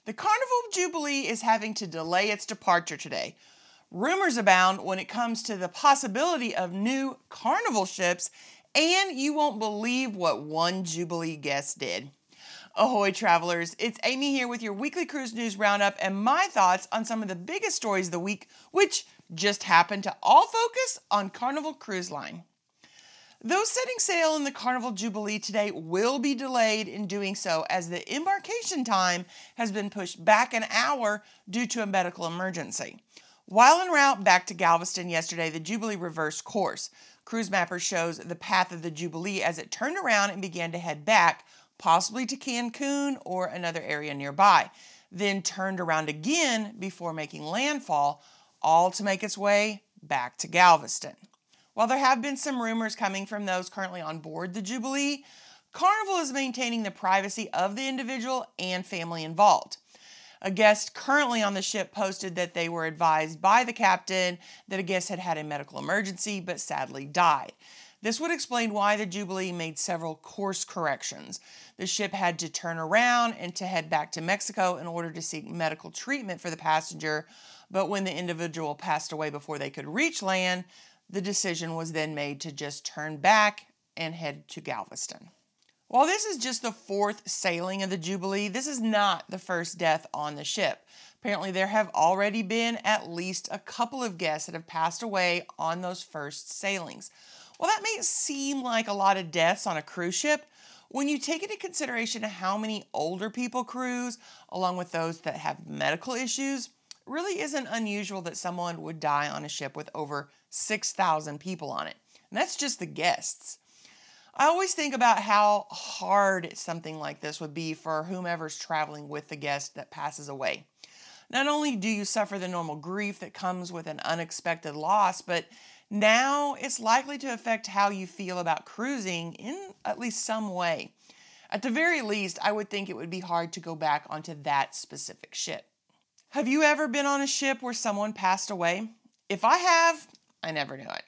The Carnival Jubilee is having to delay its departure today. Rumors abound when it comes to the possibility of new Carnival ships, and you won't believe what one Jubilee guest did. Ahoy travelers, it's Amy here with your weekly Cruise News Roundup and my thoughts on some of the biggest stories of the week, which just happened to all focus on Carnival Cruise Line. Those setting sail in the Carnival Jubilee today will be delayed in doing so as the embarkation time has been pushed back an hour due to a medical emergency. While en route back to Galveston yesterday, the Jubilee reversed course. Cruise Mapper shows the path of the Jubilee as it turned around and began to head back, possibly to Cancun or another area nearby, then turned around again before making landfall, all to make its way back to Galveston. While there have been some rumors coming from those currently on board the Jubilee, Carnival is maintaining the privacy of the individual and family involved. A guest currently on the ship posted that they were advised by the captain that a guest had had a medical emergency but sadly died. This would explain why the Jubilee made several course corrections. The ship had to turn around and to head back to Mexico in order to seek medical treatment for the passenger, but when the individual passed away before they could reach land, the decision was then made to just turn back and head to Galveston. While this is just the fourth sailing of the Jubilee, this is not the first death on the ship. Apparently there have already been at least a couple of guests that have passed away on those first sailings. While that may seem like a lot of deaths on a cruise ship, when you take into consideration how many older people cruise, along with those that have medical issues, it really isn't unusual that someone would die on a ship with over 6,000 people on it. And that's just the guests. I always think about how hard something like this would be for whomever's traveling with the guest that passes away. Not only do you suffer the normal grief that comes with an unexpected loss, but now it's likely to affect how you feel about cruising in at least some way. At the very least, I would think it would be hard to go back onto that specific ship. Have you ever been on a ship where someone passed away? If I have, I never knew it.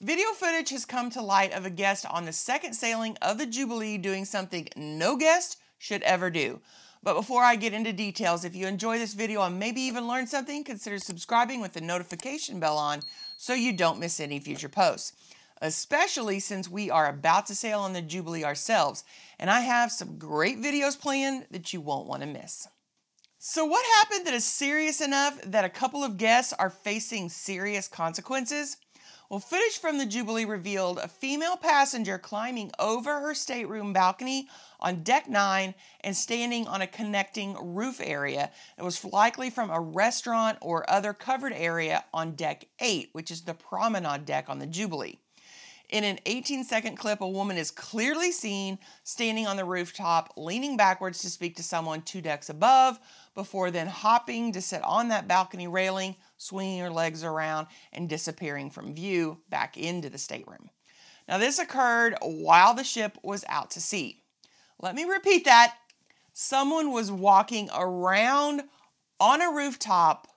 Video footage has come to light of a guest on the second sailing of the Jubilee doing something no guest should ever do. But before I get into details, if you enjoy this video and maybe even learn something, consider subscribing with the notification bell on so you don't miss any future posts. Especially since we are about to sail on the Jubilee ourselves, and I have some great videos planned that you won't want to miss. So what happened that is serious enough that a couple of guests are facing serious consequences? Well, footage from the Jubilee revealed a female passenger climbing over her stateroom balcony on deck 9 and standing on a connecting roof area that was likely from a restaurant or other covered area on deck 8, which is the promenade deck on the Jubilee. In an 18-second clip, a woman is clearly seen standing on the rooftop, leaning backwards to speak to someone 2 decks above, before then hopping to sit on that balcony railing, swinging her legs around, and disappearing from view back into the stateroom. Now, this occurred while the ship was out to sea. Let me repeat that. Someone was walking around on a rooftop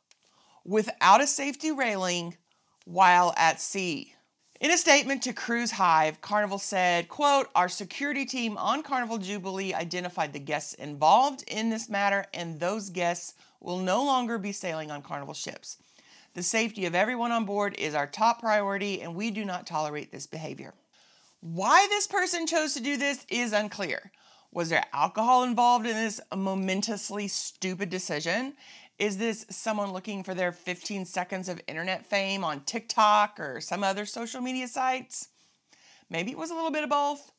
without a safety railing while at sea. In a statement to Cruise Hive, Carnival said, quote, "Our security team on Carnival Jubilee identified the guests involved in this matter, and those guests will no longer be sailing on Carnival ships. The safety of everyone on board is our top priority, and we do not tolerate this behavior." Why this person chose to do this is unclear. Was there alcohol involved in this momentously stupid decision? Is this someone looking for their 15 seconds of internet fame on TikTok or some other social media sites? Maybe it was a little bit of both.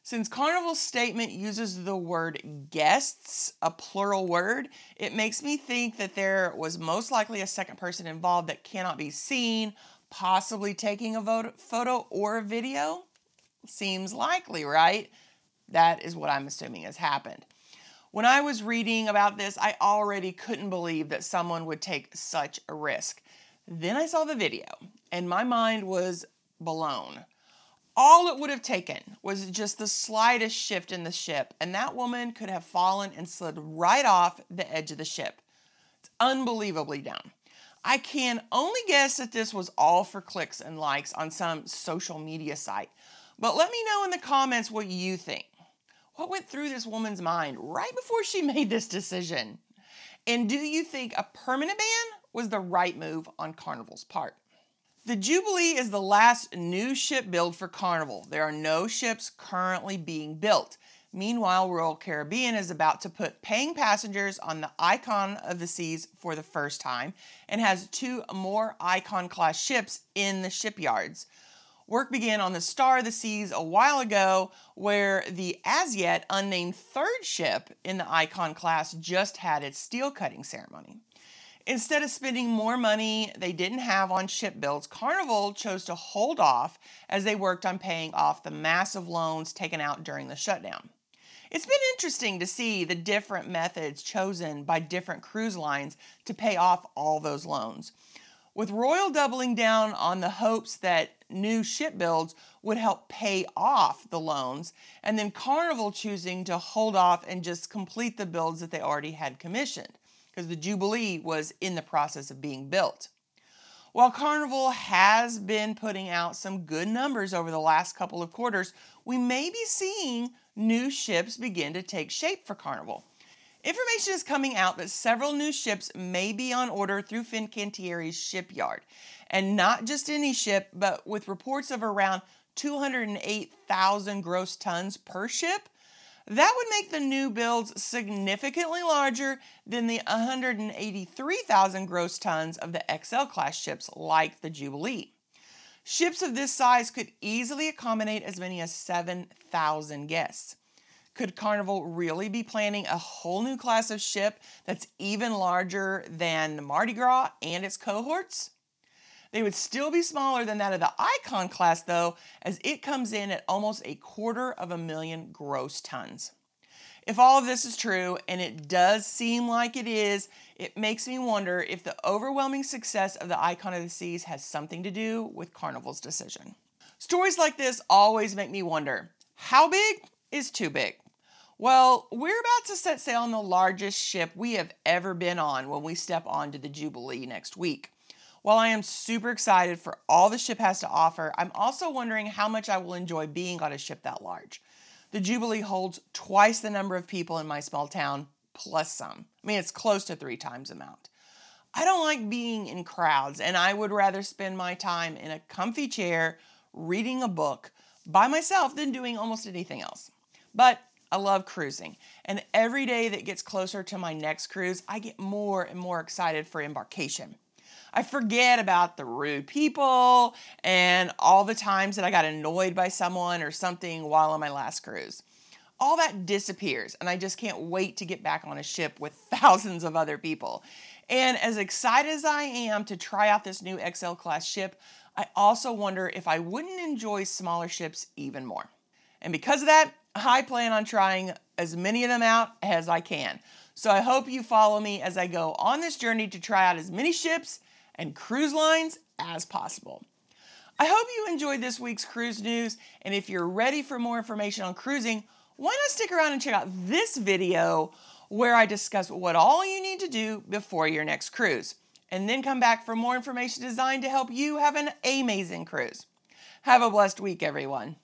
Since Carnival's statement uses the word guests, a plural word, it makes me think that there was most likely a second person involved that cannot be seen, possibly taking a photo or a video. Seems likely, right? That is what I'm assuming has happened. When I was reading about this, I already couldn't believe that someone would take such a risk. Then I saw the video, and my mind was blown. All it would have taken was just the slightest shift in the ship, and that woman could have fallen and slid right off the edge of the ship. It's unbelievably dumb. I can only guess that this was all for clicks and likes on some social media site. But let me know in the comments what you think. What went through this woman's mind right before she made this decision? And do you think a permanent ban was the right move on Carnival's part? The Jubilee is the last new ship build for Carnival. There are no ships currently being built. Meanwhile, Royal Caribbean is about to put paying passengers on the Icon of the Seas for the first time and has 2 more Icon-class ships in the shipyards. Work began on the Star of the Seas a while ago, where the as-yet unnamed 3rd ship in the Icon class just had its steel cutting ceremony. Instead of spending more money they didn't have on ship builds, Carnival chose to hold off as they worked on paying off the massive loans taken out during the shutdown. It's been interesting to see the different methods chosen by different cruise lines to pay off all those loans, with Royal doubling down on the hopes that new ship builds would help pay off the loans, and then Carnival choosing to hold off and just complete the builds that they already had commissioned, because the Jubilee was in the process of being built. While Carnival has been putting out some good numbers over the last couple of quarters, we may be seeing new ships begin to take shape for Carnival. Information is coming out that several new ships may be on order through Fincantieri's shipyard. And not just any ship, but with reports of around 208,000 gross tons per ship. That would make the new builds significantly larger than the 183,000 gross tons of the XL class ships like the Jubilee. Ships of this size could easily accommodate as many as 7,000 guests. Could Carnival really be planning a whole new class of ship that's even larger than Mardi Gras and its cohorts? They would still be smaller than that of the Icon class though, as it comes in at almost 250,000 gross tons. If all of this is true, and it does seem like it is, it makes me wonder if the overwhelming success of the Icon of the Seas has something to do with Carnival's decision. Stories like this always make me wonder, how big is too big? Well, we're about to set sail on the largest ship we have ever been on when we step onto the Jubilee next week. While I am super excited for all the ship has to offer, I'm also wondering how much I will enjoy being on a ship that large. The Jubilee holds twice the number of people in my small town, plus some. I mean, it's close to 3 times the amount. I don't like being in crowds, and I would rather spend my time in a comfy chair, reading a book, by myself than doing almost anything else. But I love cruising, and every day that gets closer to my next cruise, I get more and more excited for embarkation. I forget about the rude people and all the times that I got annoyed by someone or something while on my last cruise. All that disappears, and I just can't wait to get back on a ship with thousands of other people. And as excited as I am to try out this new XL class ship, I also wonder if I wouldn't enjoy smaller ships even more. And because of that, I plan on trying as many of them out as I can. So I hope you follow me as I go on this journey to try out as many ships and cruise lines as possible. I hope you enjoyed this week's cruise news, and if you're ready for more information on cruising, why not stick around and check out this video where I discuss what all you need to do before your next cruise, and then come back for more information designed to help you have an amazing cruise. Have a blessed week, everyone.